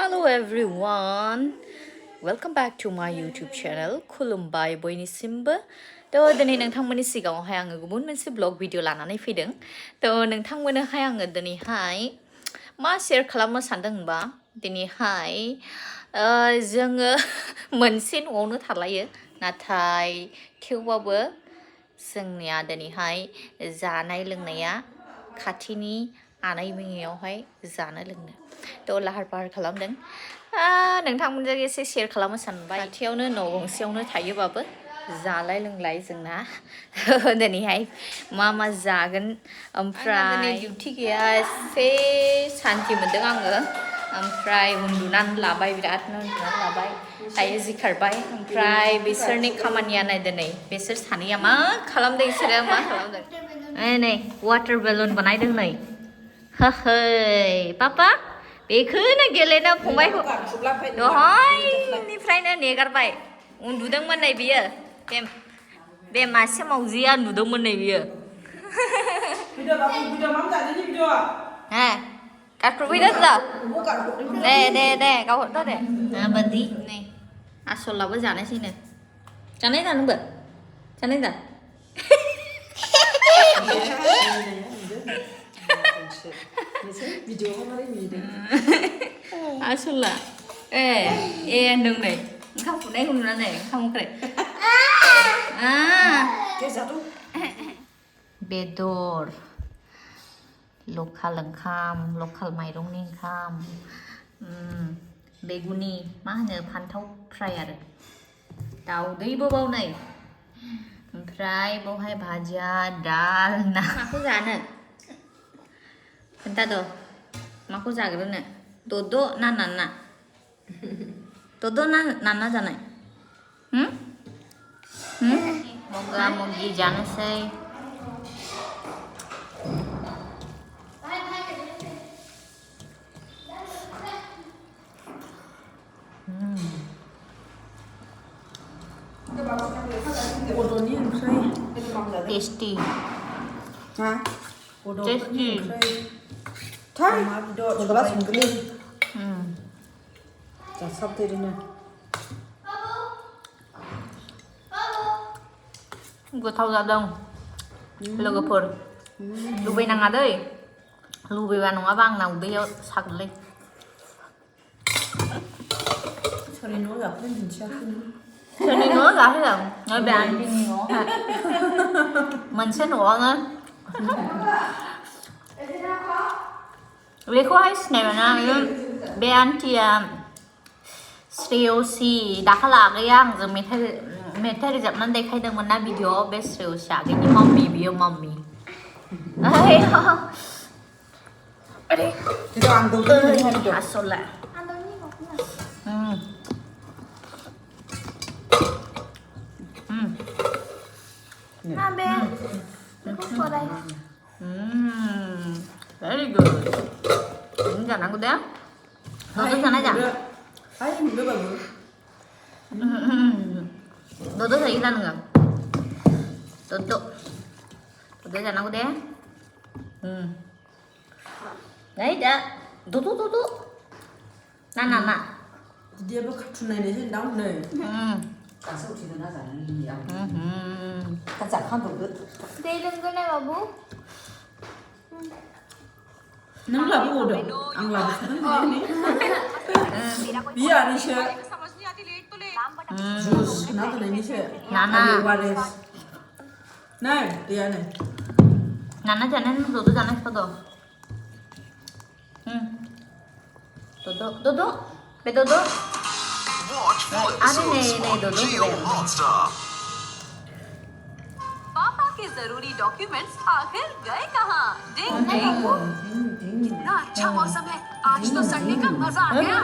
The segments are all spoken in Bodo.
Hello everyone, welcome back to my YouTube channel. खुलुमबाय बयनिसिमबो थ' दिनै नोंथांमोननि सिगाङावहाय आङो गुबुन मोनसे ब्लग भिडिअ लानानै फैदों थ' नोंथांमोननोहाय आङो दिनैहाय मा शेयार खालामनो सानदों होनबा दिनैहाय जोङो मोनसे न'आवनो थालायो नाथाय थेवबाबो जोंनिया दिनैहाय जानाय लोंनाया खाथिनि आनै मोननियावहाय जानो लोंनो थ' लाहार फाहार खालामदों नोंथांमोनजों एसे शेयार खालामनो सानबाय खाथियावनो न' गंसेयावनो थायोबाबो जालाय लोंलाय जोंना दिनैहाय मा जागोन ओमफ्राय दिनै डिउटि गैया एसे सान्थि मोनदों आङो ओमफ्राय उन्दुनानै लाबाय बिरादनो उन्दुनानै लाबाय दायो जिखारबाय ओमफ्राय बिसोरनि खामानिया नाय दिनै बिसोर सानैया मा खालामदों बिसोरो मा खालामदों नै वाटार बेलुन बानायदों नै पापा बेखौनो गेलेनो फंबायखौ दहायनिफ्रायनो नेगारबाय उन्दुदोंमोन नै बियो बे मासे मावजिया उन्दुदोंमोन नै बियो गारख्रुबहैदो दे गावहरदो दे बादि नै आसलाबो जानोसैनो जानाय नोंबो जानाय दा आसला होनदों नै ओंखाम खुरनायखौ नुनानै ओंखाम ओंख्रि बेदर लकेल ओंखाम लकेल माइरंनि ओंखाम बेगुनि मा होनो फान्थाव फ्राय आरो दाउदैबो बाव नै ओमफ्राय बावहाय भाजिया दाल ना माखौ जानो खोन्थाद' माखौ जाग्रोनो दद' ना नाना दद' ना नाना जानाय मगा मगि जानोसै टेस्टी टेस्टी गोथाव जादों लोगोफोर लुबैनाङा दै लुबैबा नङाबा आंना उदैयाव सागोनलै सोरनि न'आव जाफैदों बे आन्टिनि न'आवहाय मोनसे न'आवनो बेखौहाय सिनायमोना बे आन्टिया श्रेयसि दाखालि आगैया आंजों मेथाइ रोजाबनानै देखायदोंमोन ना भिडिअ बे श्रेयसि आगैनि मम्मी बियो मम्मी आसला very good जानांगौ दे दद' जानाय जा दद' जायो दा नोङो दद' जानांगौ दे नै दा दद' ना बिदियाबो खाथुन नायनायसै दां नै दासो उथिदों ना जानो जाखांदों दै लोंगोन बाबु नों लाबोबावदों आं लाबोखादों बियो आनैसो जुस ना दोननायनिसो नाना वारेस नै दैयानो नाना जानाय दद' जानाय दद' बे दद' अरे नहीं दो पापा के जरूरी डॉक्यूमेंट्स आखिर गए कहाँ? कितना अच्छा मौसम है आज तो संडे का मजा आ गया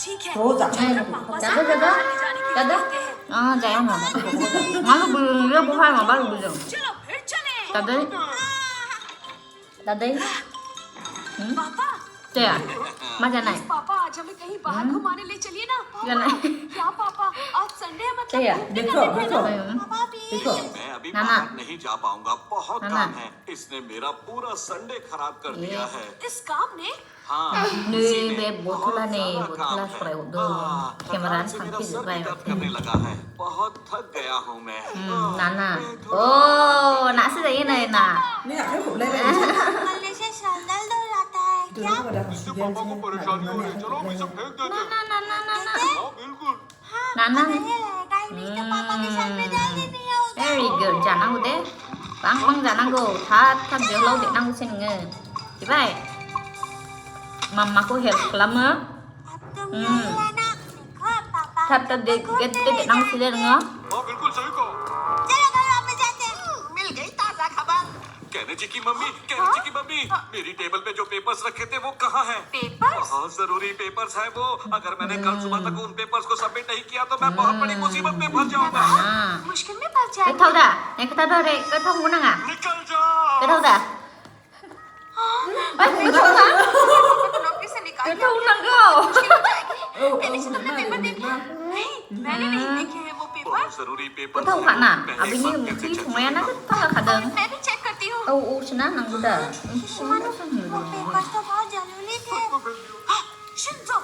ठीक है जाया ना बुहाय माबा लुबैदों चलो फिर चले दादै पापा मा जानाय पापा आज आज हमें कहीं बाहर घुमाने ले चलिए ना Yan पापा này. क्या पापा आज संडे है मतलब Kaya. घूमने देखो का दिन है देखो ना पापा देखो मैं अभी नाना। बाहर नहीं जा पाऊंगा बहुत नाना। काम है इसने मेरा पूरा संडे खराब कर दिया है इस काम ने हाँ Ni इसी ने be botula बहुत ni सारा काम botula है। spray do थकान camera से sang मेरा pi सर bai. भी दर्द करने लगा है बहुत थक गया हूँ मैं Nana. Oh, nak se dai này nè. नहीं आखे खूब ले रहे हैं गले से सैंडल दो जाता है दोनों को डाल इससे पापा को परेशानी हो रही है चलो हम इसे फेंक देते हैं Na na na na. हाँ बिल्कुल Nana. तो पापा के सर पे डाल देनी है Very good. Jangan deh. Bang jangan go. Thap jauh lau dek nang sen nge. Cibai. Mama ko help kelam ha. Thap dek dek nang sen nge. हाँ बिल्कुल सही कहो चलो घर वापस जाते हैं मिल गई ताजा खबर कहने जी की मम्मी मेरी टेबल पे जो पेपर्स रखे थे वो कहाँ हैं पेपर्स बहुत जरूरी पेपर्स है वो अगर मैंने कल सुबह तक उन पेपर्स को सबमिट नहीं किया तो मैं बहुत बड़ी मुसीबत में फंस जाऊंगा À. मुश्किल में फंस Cái जाएंगे thâu đã. Này cái thâu đây. Cái thâu muốn năng à? निकल जाओ Cái thâu đã. Cái thâu đã. नौकरी से निकाल Cái thâu năng go. मैंने सुना पेपर देखे नहीं मैंने नहीं देखे हैं वो पेपर बहुत जरूरी Cái paper thâu khả nà. À bên như một khi chúng mày nó thâu là khả đừng. मैं भी चेक करती हूँ Sina nang go da. वो पेपर तो बहुत जरूरी थे शिंजो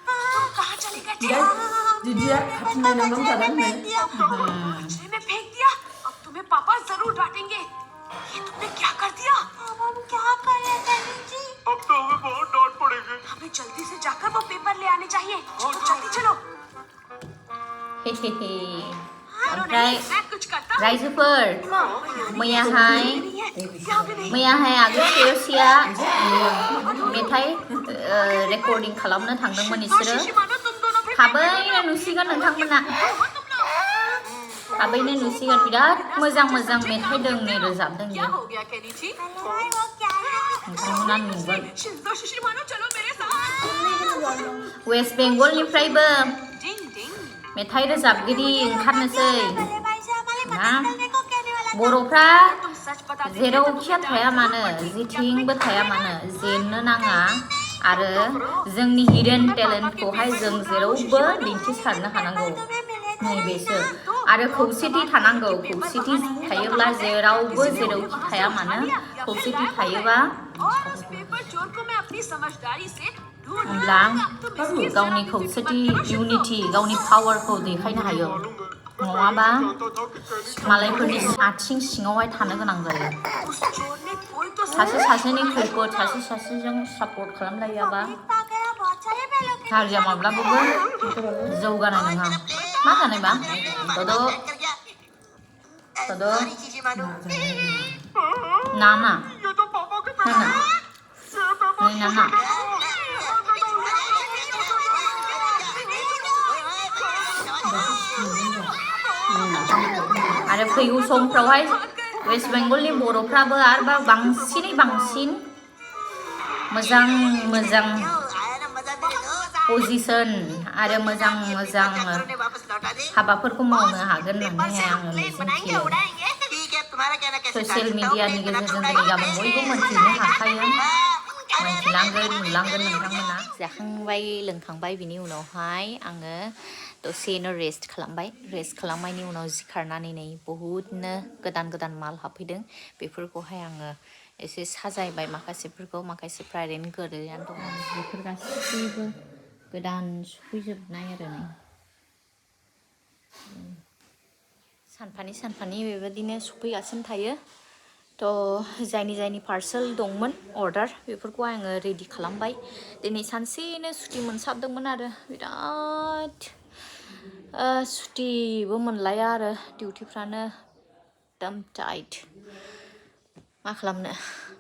तुम कहाँ चले गए थे दीदी खाटना नहीं नम जाना नहीं कचरे में फेंक दिया अब तुम्हें पापा जरूर डांटेंगे ये तुमने क्या कर दिया अब हम क्या करें जी अब तो हमें बहुत डांट पड़ेगी हमें जल्दी से जाकर वो पेपर ले आने चाहिए चलो जल्दी चलो Hehehe. हाँ, Ompray. मैं कुछ करता हूँ। Raizuper. Maya hai. यहाँ भी नहीं Maya hai agus sia methai recording खालामनो थांदोंमोन इसोरो. शिमानो तुम दोनों फिर थाबैनो नुसिगोन नोंथांमोना. थाबैनो नुसिगोन बिराद मोजां मेथाइ दोंनि रोजाबदों क्या इयो. हो गया केनिची नोंथांमोना नुगोन. शिंजो शिशिमानो चलो मेरे साथ West Bengal निफ्रायबो डिंग डिंग मेथाइ रोजाबगिरि ओंखारनोसै. ना बर'फ्रा तुम सच बताते जेरावखि थाया मानो जेथिंबो थाया मानो जेननो नाङा आरो जोंनि हिडन टेलेन्टखौहाय जों जेरावबो दिन्थिसारनो हानांगौ नैबेसो आरो खौसेथि थानांगौ खौसेथि थायोब्ला जेरावबो जेरावखि थाया मानो खौसेथि थायोबा और उस पेपर चोर को मैं अपनी समझदारी से ढूंढ होमब्ला गावनि खौसेथि इउनिटि गावनि पावारखौ देखायनो हायो नङाबा मालायफोरनि आथिं सिङावहाय थानो गोनां जायो उस चोर ने कोई तो सासे सासेनि खैफोद सासे सासेजों सापर्ट खालामलायाबा हारिया माब्लाबाबो जौगानाय नङा मा जानायबा तद नाना ये तो पापा के नाना नै नाना आरो फैगौ समफ्रावहाय वेस्ट बेंगलनि बर'फ्राबो आरोबाव बांसिनै बांसिन मोजां पजिसन आरो मोजां हाबाफोरखौ मावनो हागोन होननानैहाय आङो मिजिंथियो ससियेल मिडियानि गेजेरजों दिनै गाबोन बयबो मोनथिनो हाखायो मोनथिलांगोन नुलांगोन नोंथांमोना जाखांबाय लोंखांबाय बिनि उनावहाय आङो दसेनो रेस्ट खालामबाय रेस्ट खालामनायनि उनाव सिखारनानै नै बहुतनो गोदान माल हाबफैदों बेफोरखौहाय आङो एसे साजायबाय माखासेफोरखौ माखासेफ्रा ओरैनो गोदोनानै दङ बेफोर गासैबो गोदान सफैजोबनाय आरो नै सानफानि बेबायदिनो सफैगासिनो थायो थ' जायनि पार्सेल दंमोन अर्डार बेफोरखौ आङो रेडि खालामबाय दिनै सानसेनो सुटि मोनसाबदोंमोन आरो बिराद सुटिबो मोनलाया आरो डिउटिफ्रानो एकदम टाइट मा खालामनो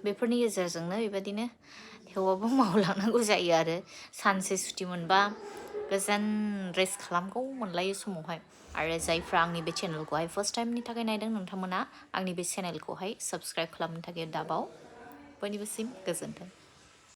बेफोरनि गेजेरजोंनो बेबायदिनो थेवबाबो मावलांनांगौ जायो आरो सानसे सुटि मोनबा गोजोन रेस्ट खालामगौ मोनलायो समावहाय आरो जायफ्रा आंनि बे चेनेलखौहाय फार्स्ट टाइमनि थाखाय नायदों नोंथांमोना आंनि बे चेनेलखौहाय साबस्क्राइब खालामनो थाखाय दाबाव बयनिबोसिम गोजोन्थों